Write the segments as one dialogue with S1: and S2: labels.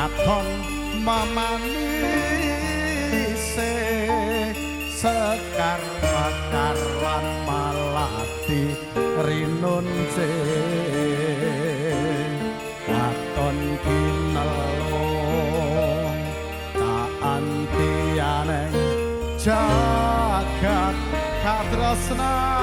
S1: katon mamanise sekar makaran malati rinunce katon kinelong tak antianeng jagat katresna.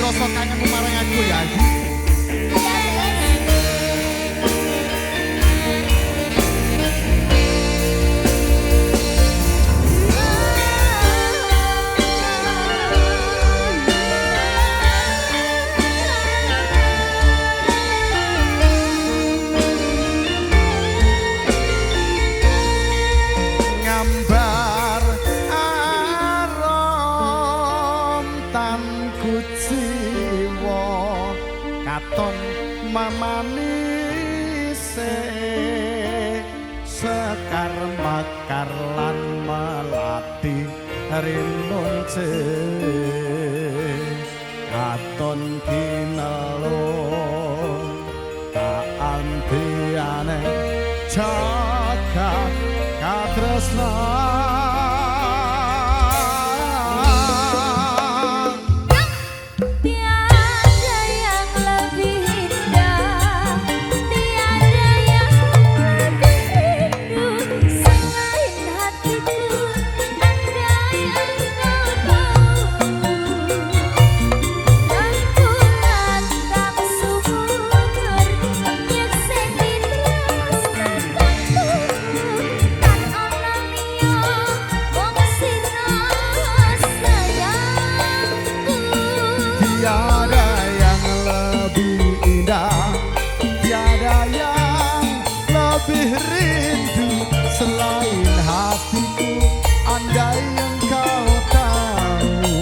S1: Rasa kangen marang aku ya. Ngambar arom tanku katon mamanise sekar makar lan melati rinunce katon kinelong tak antiane jagat katresna. Tiada yang lebih indah, tiada yang lebih rindu selain hatiku. Andai engkau tahu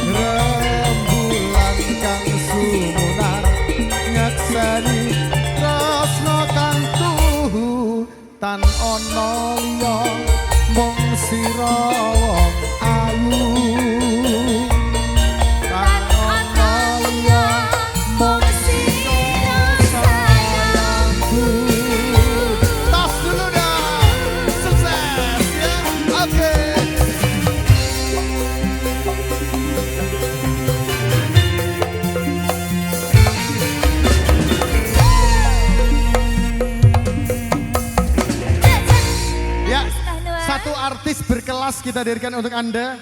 S1: rembulan kang sumunan ngekseni tresno kang tuhu tan ono liya mung sira wong ayu. Satu artis berkelas kita hadirkan untuk Anda.